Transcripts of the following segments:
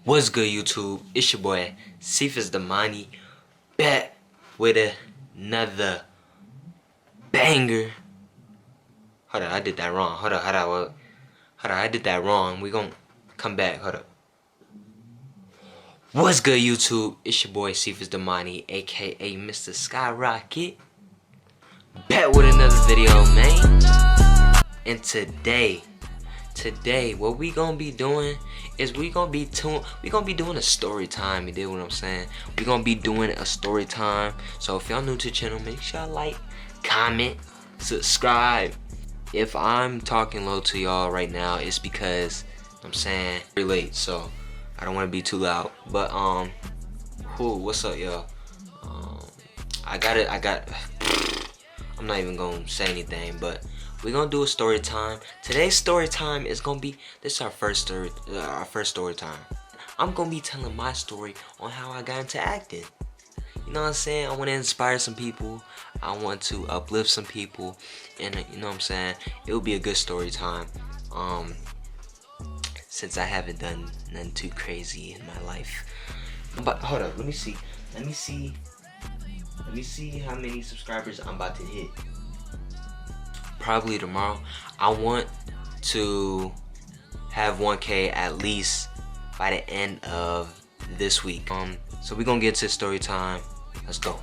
What's good, YouTube? It's your boy cephusdemoni, back with another banger. Hold up, I did that wrong. Hold up, I did that wrong. We gon' come back. Hold up. What's good, YouTube? It's your boy cephusdemoni, aka Mr. Skyrocket, back with another video, man. And today, what we gonna be doing is we gonna be doing a story time. You dig what I'm saying? We gonna be doing a story time. So if y'all new to the channel, make sure y'all like, comment, subscribe. If I'm talking low to y'all right now, it's because I'm saying very late, so I don't want to be too loud. But what's up, y'all? I'm not even gonna say anything, but we're gonna do a story time. Today's story time is gonna be, this is our first story time. I'm gonna be telling my story on how I got into acting. You know what I'm saying? I want to inspire some people. I want to uplift some people, and you know what I'm saying? It will be a good story time. Since I haven't done nothing too crazy in my life. But hold up, let me see how many subscribers I'm about to hit. Probably tomorrow. I want to have 1K at least by the end of this week. So we're gonna get to story time. Let's go.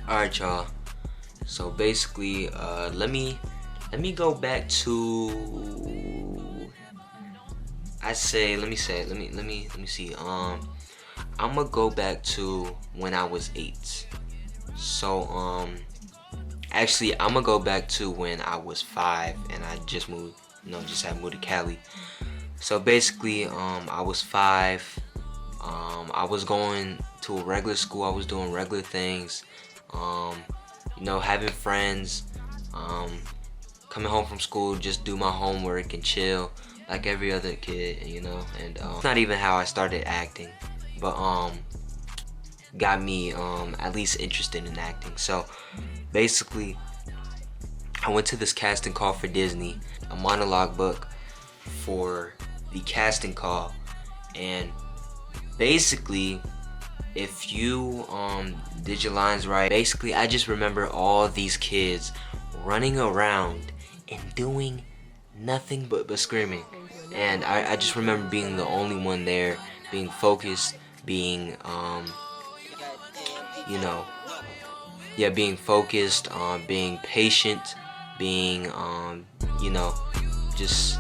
Alright, y'all. So basically, let me go back to, let me see. I'm gonna go back to when I was 8. So actually, I'm gonna go back to when I was 5 and I just moved, had moved to Cali. So basically, I was 5. I was going to a regular school. I was doing regular things. Having friends. Coming home from school, just do my homework and chill like every other kid, And it's not even how I started acting, but got me at least interested in acting. So basically, I went to this casting call for Disney, a monologue book for the casting call, and basically, if you did your lines right, basically I just remember all these kids running around and doing nothing but screaming, and I just remember being the only one there, being focused, being being focused, being patient, being just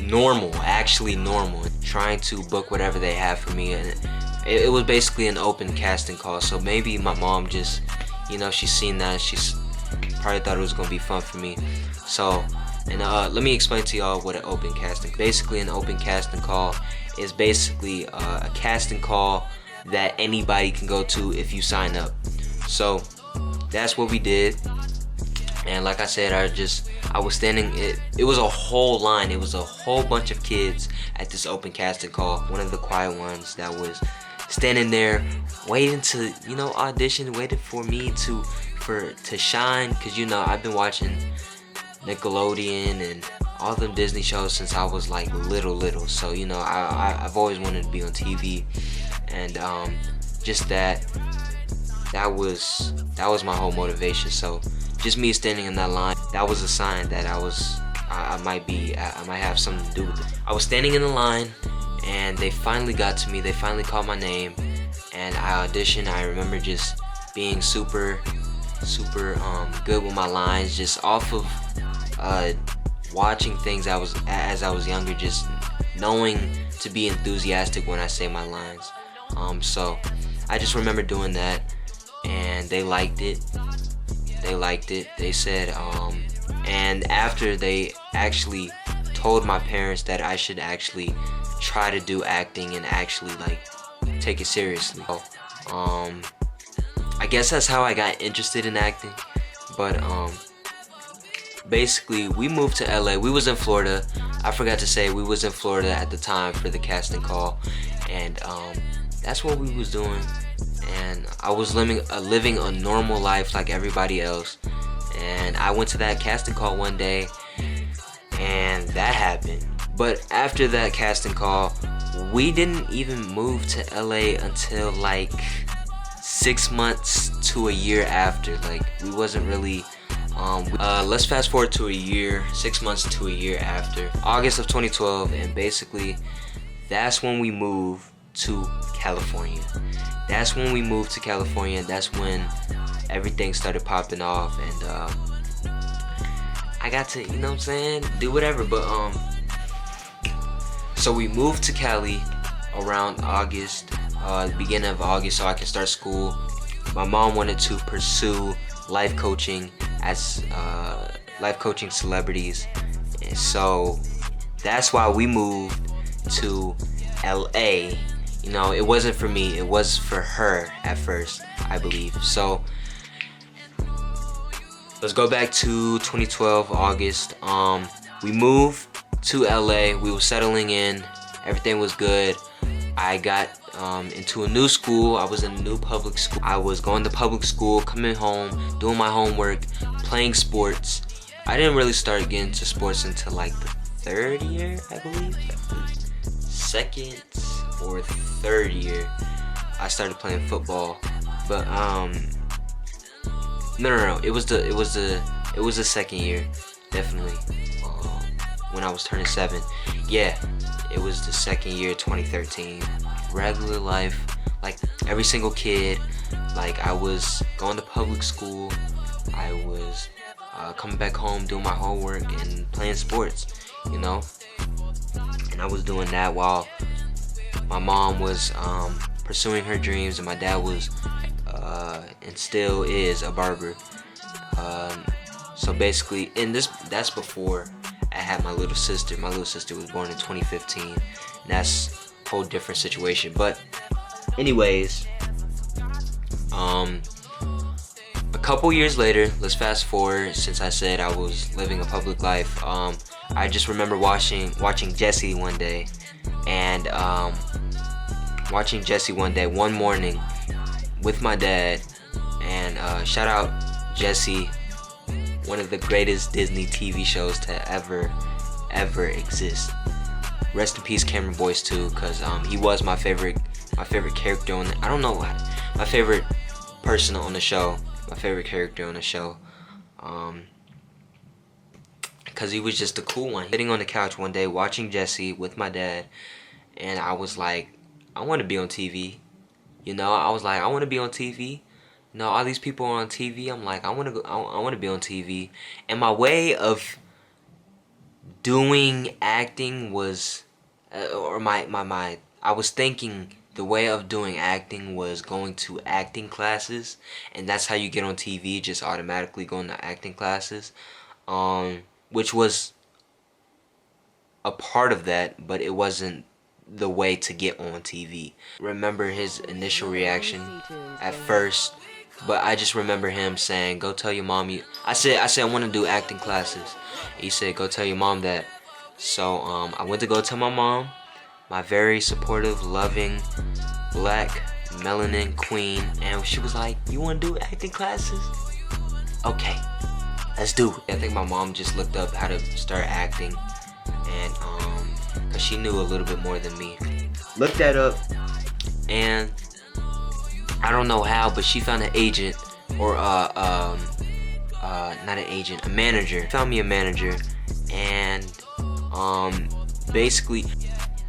normal, actually normal, trying to book whatever they have for me. And it was basically an open casting call, so maybe my mom just, she's seen that, she's probably thought it was gonna be fun for me. So, and let me explain to y'all what an open casting. Basically, an open casting call is basically a casting call that anybody can go to if you sign up. So that's what we did. And like I said, I was standing, it was a whole line, it was a whole bunch of kids at this open casting call. One of the quiet ones that was standing there waiting to, audition, waiting for me to shine, because I've been watching Nickelodeon and all them Disney shows since I was like little. So I've always wanted to be on TV, and just that was my whole motivation. So just me standing in that line, that was a sign that I might have something to do with it. I was standing in the line, and they finally got to me. They finally called my name, and I auditioned. I remember just being super good with my lines, just off of watching things as I was younger, just knowing to be enthusiastic when I say my lines. So I just remember doing that, and they liked it. They said, and after they actually told my parents that I should actually try to do acting and actually take it seriously. I guess that's how I got interested in acting. But basically, we moved to LA. We was in Florida. I forgot to say, we was in Florida at the time for the casting call, and that's what we was doing. And I was living a normal life like everybody else. And I went to that casting call one day, and that happened. But after that casting call, we didn't even move to LA until like 6 months to a year after. Like, we wasn't really let's fast forward to a year, 6 months to a year after, August of 2012, and basically that's when we moved to California. That's when we moved to California. That's when everything started popping off, and I got to, you know what I'm saying, do whatever. But so we moved to Cali around August, the beginning of August, so I could start school. My mom wanted to pursue life coaching as life coaching celebrities, and so that's why we moved to LA. You know, it wasn't for me, it was for her at first, I believe. So let's go back to 2012 August. We moved to LA. We were settling in, everything was good. I got into a new school. I was in a new public school. I was going to public school, coming home, doing my homework, playing sports. I didn't really start getting into sports until like the third year, I believe. Second or third year I started playing football. But no, it was the second year, definitely. When I was turning 7. Yeah, it was the second year, 2013. Regular life, like every single kid. Like, I was going to public school, I was coming back home, doing my homework and playing sports, you know. And I was doing that while my mom was pursuing her dreams, and my dad was and still is a barber. So basically, that's before I had my little sister. My little sister was born in 2015. And that's a whole different situation. But anyways, a couple years later, let's fast forward. Since I said I was living a public life, I just remember watching Jesse one day, and watching Jesse one morning with my dad. And shout out Jesse, one of the greatest Disney TV shows to ever exist. Rest in peace, Cameron Boyce too, cause he was my favorite character on I don't know what my favorite person on the show, my favorite character on the show, cause he was just a cool one. Sitting on the couch one day watching Jesse with my dad, and I was like, I want to be on TV. You know, I was like, I want to be on TV. You know, all these people are on TV. I'm like, I want to be on TV. And my way of doing acting was, I was thinking the way of doing acting was going to acting classes, and that's how you get on TV, just automatically going to acting classes, which was a part of that, but it wasn't the way to get on TV. Remember his initial reaction at first, but I just remember him saying, "Go tell your mom you." I said I want to do acting classes. He said, "Go tell your mom that." So I went to go tell my mom, my very supportive, loving, black, melanin queen, and she was like, "You want to do acting classes? Okay, let's do it." I think my mom just looked up how to start acting, and cause she knew a little bit more than me. Looked that up, and I don't know how, but she found an agent, or not an agent, a manager. Found me a manager, and basically,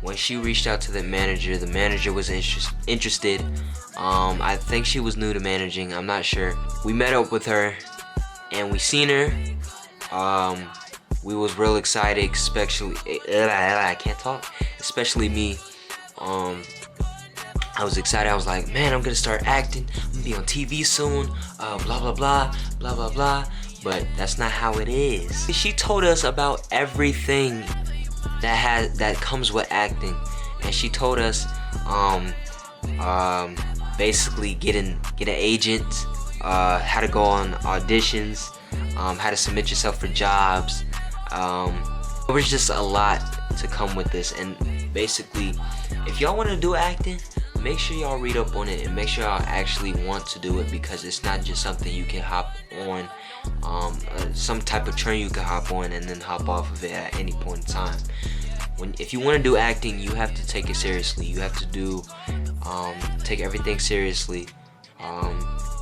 when she reached out to the manager was interested. I think she was new to managing, I'm not sure. We met up with her, and we seen her. We was real excited, especially I can't talk. Especially me. I was excited. I was like, man, I'm gonna start acting. I'm gonna be on TV soon. Blah blah blah, blah blah blah. But that's not how it is. She told us about everything that comes with acting, and she told us basically get an agent, how to go on auditions, how to submit yourself for jobs. There was just a lot to come with this, and basically, if y'all want to do acting, make sure y'all read up on it and make sure y'all actually want to do it, because it's not just something you can hop on, some type of train you can hop on and then hop off of it at any point in time. if you want to do acting, you have to take it seriously. You have to take everything seriously.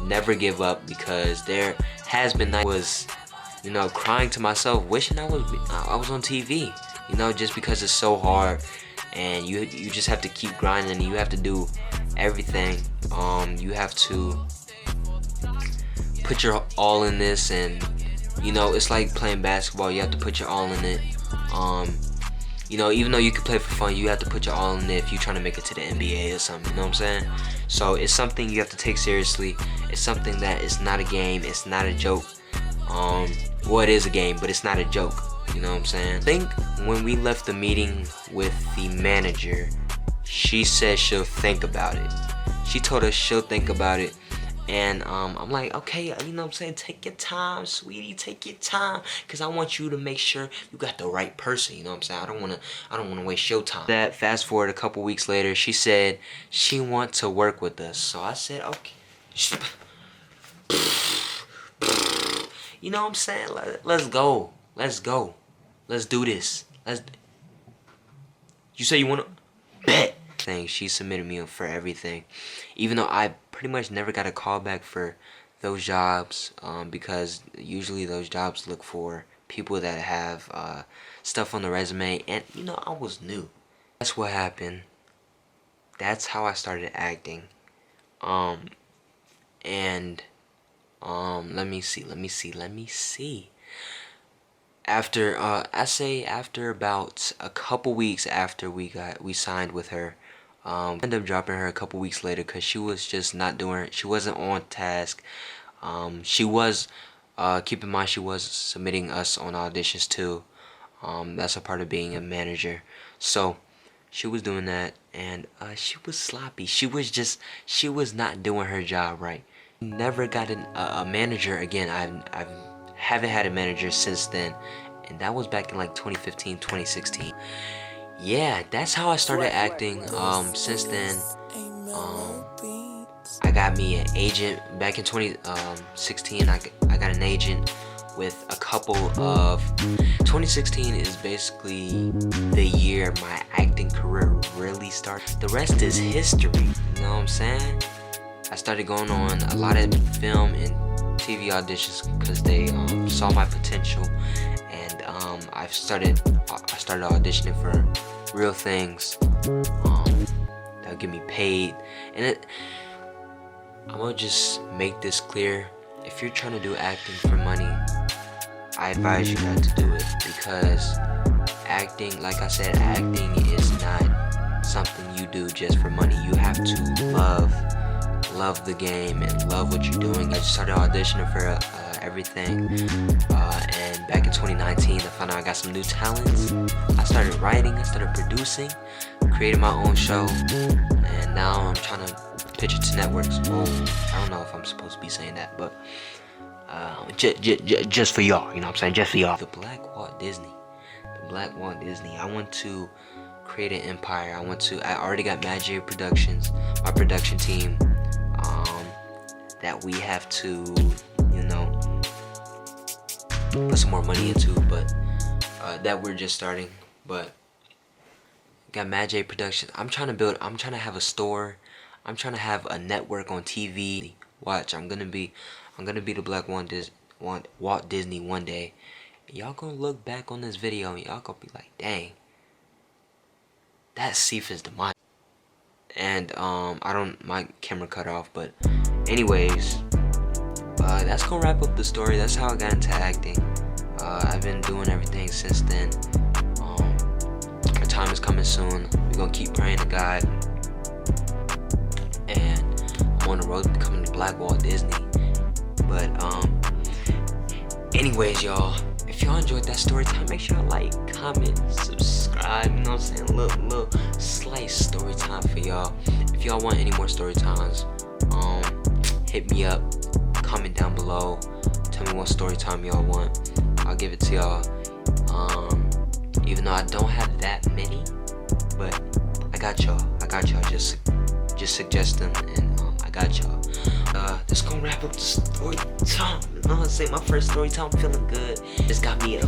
Never give up, because there has been nights I was, crying to myself, wishing I was on TV. Just because it's so hard, and you just have to keep grinding, and you have to do everything. You have to put your all in this, and it's like playing basketball. You have to put your all in it. Even though you can play for fun, you have to put your all in it if you're trying to make it to the NBA or something. You know what I'm saying? So it's something you have to take seriously. It's something that is not a game. It's not a joke. Well, it is a game, but it's not a joke. You know what I'm saying? I think when we left the meeting with the manager, she said she'll think about it. She told us she'll think about it. And I'm like, okay, you know what I'm saying? Take your time, sweetie, take your time. Cause I want you to make sure you got the right person, you know what I'm saying? I don't wanna waste your time. That fast forward a couple weeks later, she said she wants to work with us. So I said, okay. You know what I'm saying? Let's go. Let's go. Let's do this. You say you wanna bet. She submitted me for everything, even though I pretty much never got a call back for those jobs, because usually those jobs look for people that have stuff on the resume, and I was new. That's what happened. That's how I started acting. And let me see. After after about a couple weeks after we signed with her, ended up dropping her a couple weeks later because she was just not doing it. She wasn't on task. She was, keep in mind, she was submitting us on auditions too. That's a part of being a manager. So she was doing that, and she was sloppy. She was not doing her job right. Never got a manager again. I haven't had a manager since then, and that was back in like 2015, 2016. Yeah, that's how I started acting. Since then, I got me an agent. Back in 2016, I got an agent with a couple of... 2016 is basically the year my acting career really started. The rest is history, you know what I'm saying? I started going on a lot of film and TV auditions because they saw my potential, and I started auditioning for real things that'll get me paid. And I'm gonna just make this clear: if you're trying to do acting for money, I advise you not to do it, because acting, like I said, acting is not something you do just for money. You have to love the game and love what you're doing. I just started auditioning for everything, and back in 2019 I found out I got some new talents. I started writing, I started producing, created my own show, and now I'm trying to pitch it to networks. Oh, I don't know if I'm supposed to be saying that, but just for y'all, you know what I'm saying, just for y'all. The Black Walt Disney. I want to create an empire. I already got Magic Productions, my production team, that we have to, put some more money into, but that we're just starting. But got Magic Productions. I'm trying to have a store. I'm trying to have a network on TV. Watch, I'm gonna be the Black Walt Disney one day. Y'all gonna look back on this video and y'all gonna be like, dang, that's cephusdemoni. And my camera cut off, but anyways, that's gonna wrap up the story. That's how I got into acting. I've been doing everything since then. Our time is coming soon. We're gonna keep praying to God, and I'm on the road to becoming the Black Walt Disney. But anyways, y'all, if y'all enjoyed that story time, make sure y'all like, comment, subscribe. You know what I'm saying? Little slice story time for y'all. If y'all want any more story times, hit me up, comment down below, tell me what story time y'all want. I'll give it to y'all. Even though I don't have that many, but I got y'all. Just suggest them, and I got y'all. This gonna wrap up the story time. You know what I'm saying? My first story time, feeling good. It's got me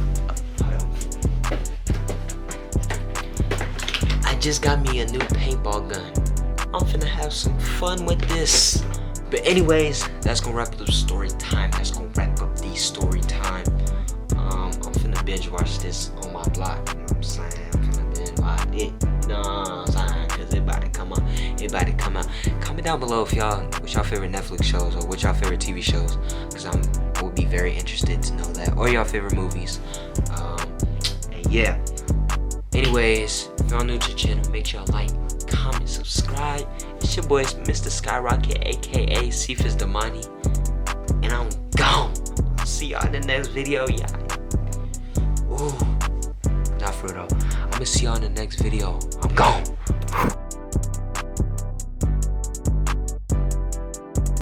just got me a new paintball gun. I'm finna have some fun with this. But anyways, that's gonna wrap up the story time. That's gonna wrap up the story time. I'm finna binge watch this on my block. You know what I'm saying? I'm finna binge watch it. You know what I'm saying? Cause it about to come out. It about to come out. Comment down below if y'all, what y'all favorite Netflix shows or what y'all favorite TV shows. Cause I would be very interested to know that. Or y'all favorite movies. And yeah. Anyways, if y'all new to the channel, make sure y'all like, comment, subscribe. It's your boy Mr. Skyrocket, aka cephusdemoni, and I'm gone. I'll see y'all in the next video, y'all. Ooh, not for real though. I'm gonna see y'all in the next video. I'm gone.